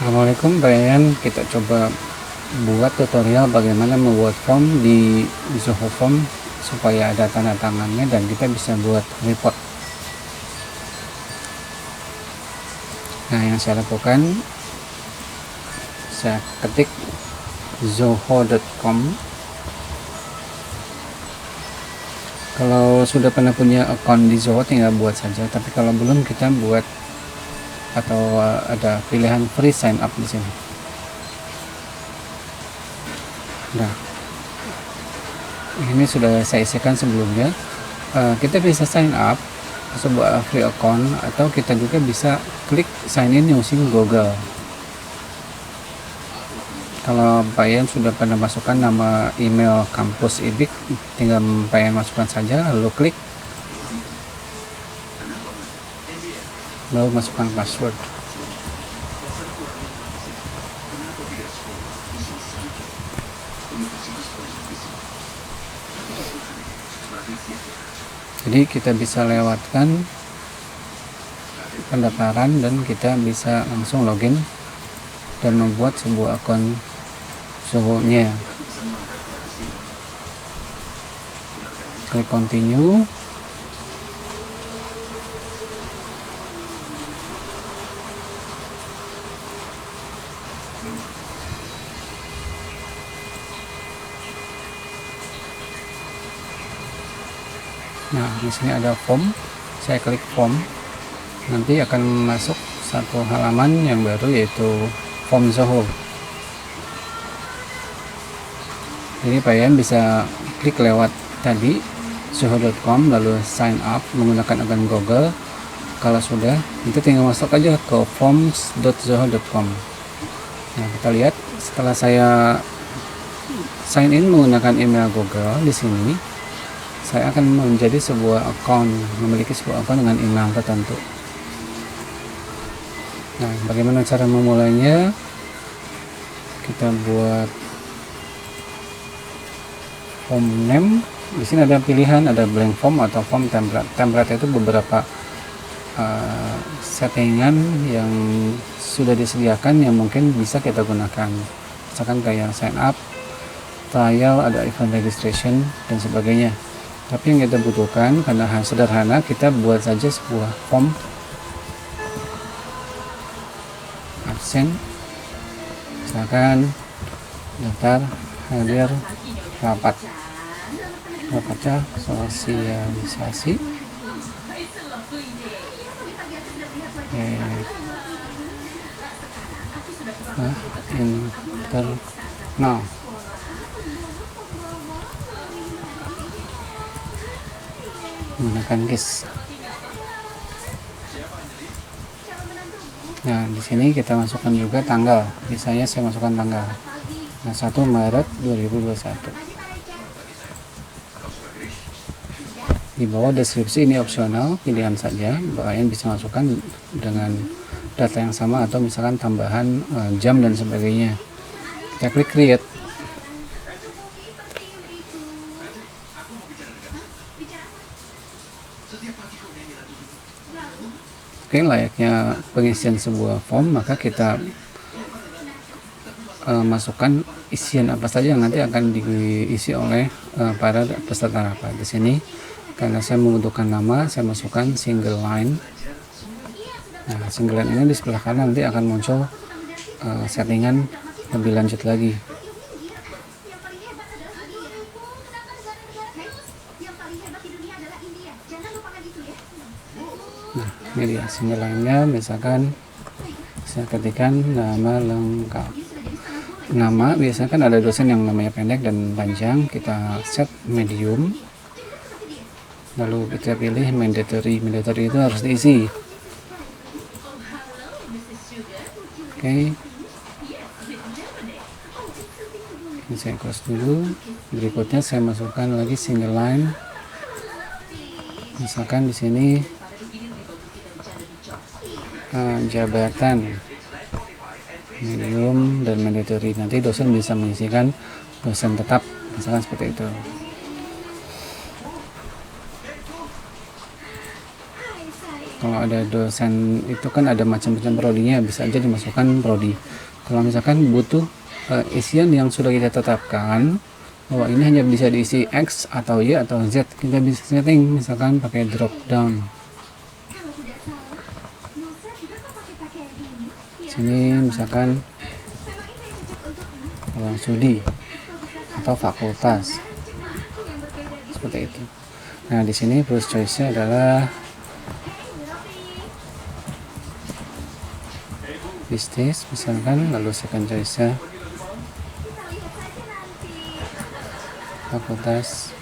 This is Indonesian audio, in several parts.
Assalamualaikum Brian, kita coba buat tutorial bagaimana membuat form di Zoho Form supaya ada tanda tangannya dan kita bisa buat report. Nah, yang saya lakukan, saya ketik zoho.com. Kalau sudah pernah punya account di Zoho tinggal buat saja, tapi kalau belum kita buat atau ada pilihan free sign up di sini. Nah, ini sudah saya isikan sebelumnya. Kita bisa sign up sebuah free account atau kita juga bisa klik sign in using Google. Kalau Payan sudah pernah masukkan nama email kampus IBIK, tinggal Payan masukkan saja lalu klik, lalu masukkan password. Jadi kita bisa lewatkan pendaftaran dan kita bisa langsung login dan membuat sebuah akun Zoho-nya. Klik continue. Nah, di sini ada form. Saya klik form. Nanti akan masuk satu halaman yang baru yaitu form Zoho. Jadi Payan bisa klik lewat tadi zoho.com lalu sign up menggunakan akun Google. Kalau sudah, itu tinggal masuk aja ke forms.zoho.com. Nah, kita lihat setelah saya sign in menggunakan email Google, di sini saya akan menjadi sebuah account, memiliki sebuah account dengan email tertentu. Nah, bagaimana cara memulainya? Kita buat form name. Di sini ada pilihan, ada blank form atau form template. Template itu beberapa settingan yang sudah disediakan yang mungkin bisa kita gunakan. Misalkan kayak sign up, trial, ada event registration dan sebagainya. Tapi yang kita butuhkan karena sederhana, kita buat saja sebuah form absen, misalkan daftar hadir rapat, rapatnya sosialisasi internal. Menggunakan GIS. Nah, di sini kita masukkan juga tanggal. Biasanya saya masukkan tanggal. Nah, 1 Maret 2021. Di bawah deskripsi ini opsional, pilihan saja. Kalian bisa masukkan dengan data yang sama atau misalkan tambahan jam dan sebagainya. Kita klik create. Oke, layaknya pengisian sebuah form, maka kita masukkan isian apa saja yang nanti akan diisi oleh para peserta rapat. Di sini karena saya membutuhkan nama, saya masukkan single line. Nah, single line ini di sebelah kanan nanti akan muncul settingan lebih lanjut lagi. Nah, ini dia single line-nya. Misalkan saya ketikkan nama lengkap. Nama biasanya kan ada dosen yang namanya pendek dan panjang, kita set medium, lalu kita pilih mandatory. Mandatory itu harus diisi. Oke, ini saya close dulu. Berikutnya saya masukkan lagi single line. Misalkan di sini jabatan medium dan mandatory. Nanti dosen bisa mengisikan dosen tetap, misalkan seperti itu. Kalau ada dosen itu kan ada macam-macam prodinya, bisa aja dimasukkan prodi. Kalau misalkan butuh isian yang sudah kita tetapkan bahwa ini hanya bisa diisi X atau Y atau Z, kita bisa setting misalkan pakai drop down. Sini misalkan ruang studi atau fakultas seperti itu. Nah di sini first choice-nya adalah bisnis misalkan, lalu second choice-nya fakultas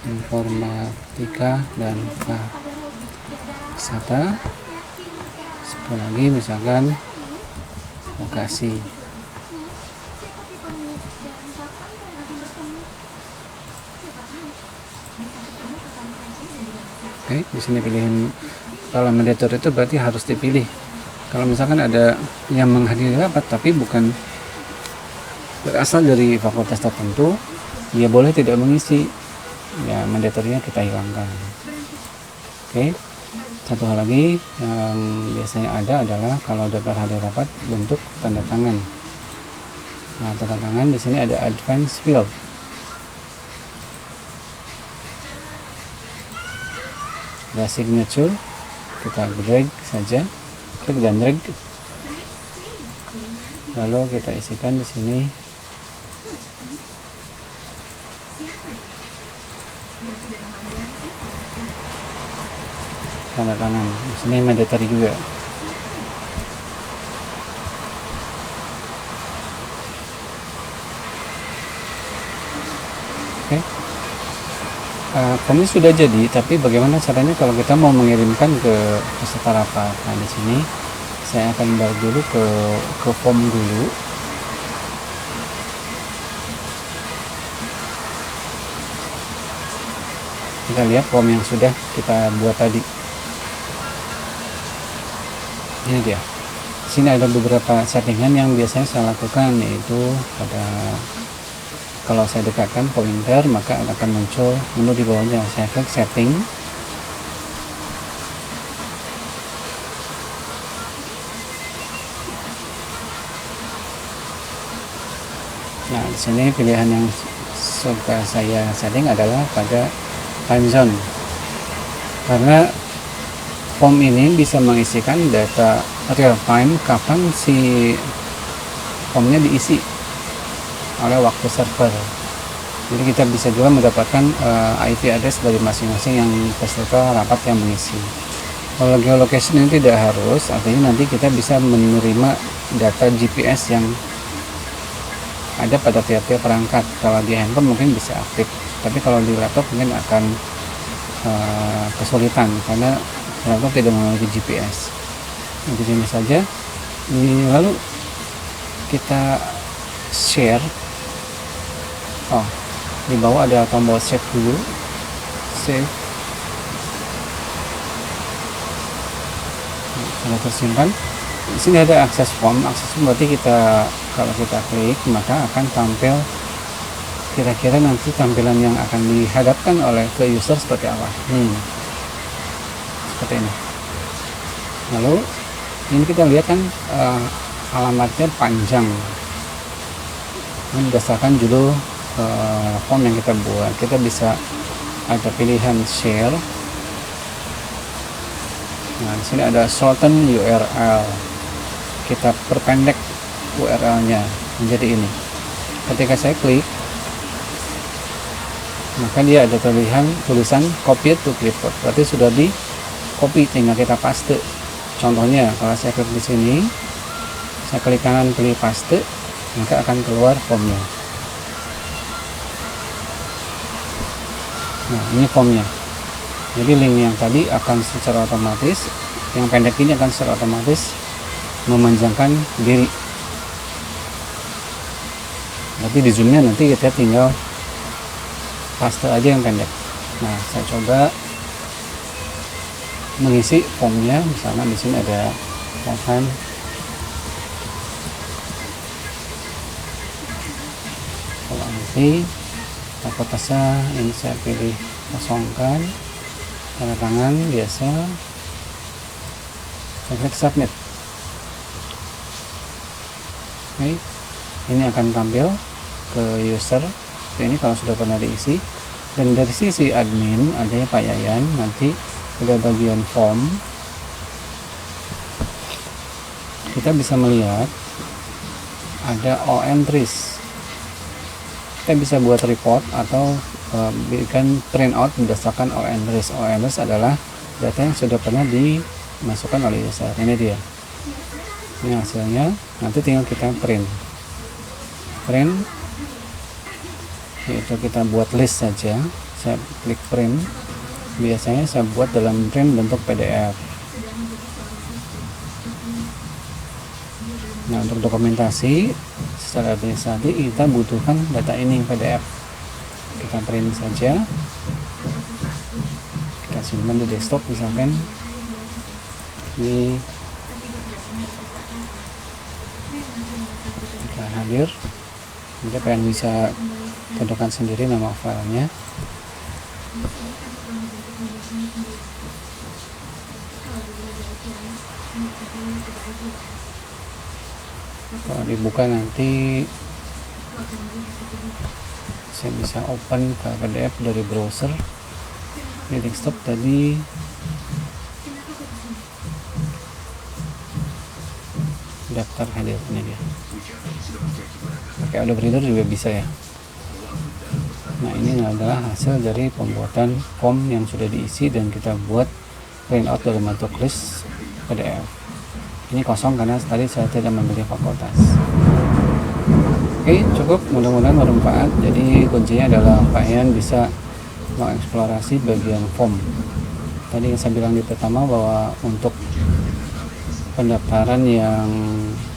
informatika dan wisata. Satu lagi misalkan lokasi. Oke, di sini pilihan kalau mediator itu berarti harus dipilih. Kalau misalkan ada yang menghadiri rapat tapi bukan berasal dari fakultas tertentu, dia boleh tidak mengisi. Ya, mediatornya kita hilangkan. Oke. Satu hal lagi yang biasanya ada adalah kalau daftar hadir rapat bentuk tanda tangan. Nah, tanda tangan di sini ada advance field. Ada signature, kita drag saja, klik dan drag. Lalu kita isikan di sini tanda tangan. Di sini mandatory juga. Oke. Formnya sudah jadi, tapi bagaimana caranya kalau kita mau mengirimkan ke peserta rapat? Nah, di sini saya akan balik dulu ke form dulu. Kita lihat form yang sudah kita buat tadi. Ini dia. Sini ada beberapa settingan yang biasanya saya lakukan, yaitu kalau saya dekatkan pointer maka akan muncul menu di bawahnya. Saya klik setting. Nah, di sini pilihan yang suka saya setting adalah pada time zone. Karena form ini bisa mengisikan data real time kapan si formnya diisi oleh waktu server. Jadi kita bisa juga mendapatkan IP address dari masing-masing yang peserta rapat yang mengisi. Kalau geolocation ini tidak harus, artinya nanti kita bisa menerima data GPS yang ada pada tiap-tiap perangkat. Kalau di handphone mungkin bisa aktif, tapi kalau di laptop mungkin akan kesulitan karena laptop tidak memiliki GPS. Nah, di sini saja. Lalu kita share. Di bawah ada tombol save dulu. Save. Sudah tersimpan. Di sini ada akses form. Akses form berarti kalau kita klik maka akan tampil kira-kira nanti tampilan yang akan dihadapkan oleh ke user seperti apa. Seperti ini. Lalu ini kita lihat kan alamatnya panjang. Ini berdasarkan judul form yang kita buat. Kita bisa ada pilihan share. Nah, di sini ada shorten URL. Kita perpendek URL-nya menjadi ini. Ketika saya klik, maka dia ada tulisan copy to clipboard. Berarti sudah di copy, tinggal kita paste. Contohnya, kalau saya klik di sini, saya klik kanan pilih paste, maka akan keluar formnya. Nah, ini formnya. Jadi link yang tadi akan secara otomatis, yang pendek ini akan secara otomatis memanjangkan diri. Berarti di zoomnya nanti kita tinggal paste aja yang pendek. Nah, saya coba mengisi formnya. Misalnya di sini ada open. Kalau nanti fakultasnya ini saya pilih kosongkan, tanda tangan biasa. Saya klik submit. Oke, ini akan tampil ke user ini kalau sudah pernah diisi. Dan dari sisi admin adanya Pak Yayan, nanti pada bagian form kita bisa melihat ada all entries. Kita bisa buat report atau berikan printout berdasarkan all entries. All entries adalah data yang sudah pernah dimasukkan oleh user. Ini dia, ini hasilnya. Nanti tinggal kita print, yaitu kita buat list saja. Saya klik print, biasanya saya buat dalam print bentuk PDF. Nah, untuk dokumentasi secara administratif kita butuhkan data ini PDF. Kita print saja, kita simpan di desktop misalkan ini. Kita hadir, kita pengen bisa tentukan sendiri nama filenya. Kalau dibuka nanti saya bisa open ke PDF dari browser. Di desktop tadi daftar hadir, ini dia. Pakai Adobe Reader juga bisa ya. Nah, ini adalah hasil dari pembuatan form yang sudah diisi dan kita buat printout dalam bentuk list PDF. Ini kosong karena tadi saya tidak memilih fakultas. Oke, cukup, mudah-mudahan bermanfaat. Jadi kuncinya adalah Pak Yayan bisa mengeksplorasi bagian form. Tadi yang saya bilang di pertama bahwa untuk pendaftaran yang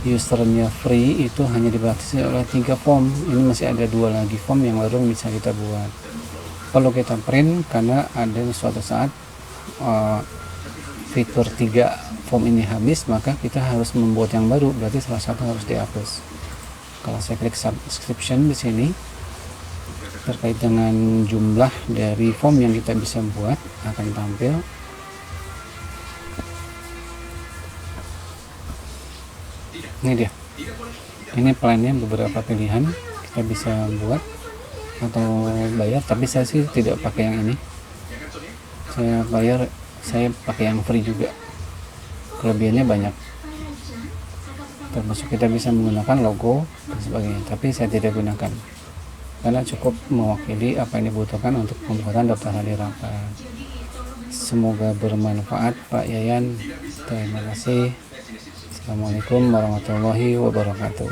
usernya free itu hanya dibatasi oleh 3 form. Ini masih ada 2 lagi form yang baru bisa kita buat. Perlu kita print karena ada suatu saat fitur 3 form ini habis, maka kita harus membuat yang baru, berarti salah satu harus dihapus. Kalau saya klik subscription di sini terkait dengan jumlah dari form yang kita bisa buat akan tampil. Ini dia, ini plannya, beberapa pilihan kita bisa buat atau bayar, tapi saya sih tidak pakai yang ini. Saya bayar, saya pakai yang free juga. Kelebihannya banyak, termasuk kita bisa menggunakan logo dan sebagainya, tapi saya tidak gunakan karena cukup mewakili apa yang dibutuhkan untuk pembuatan daftar hadir rapat. Semoga bermanfaat Pak Yayan. Terima kasih. Assalamualaikum warahmatullahi wabarakatuh.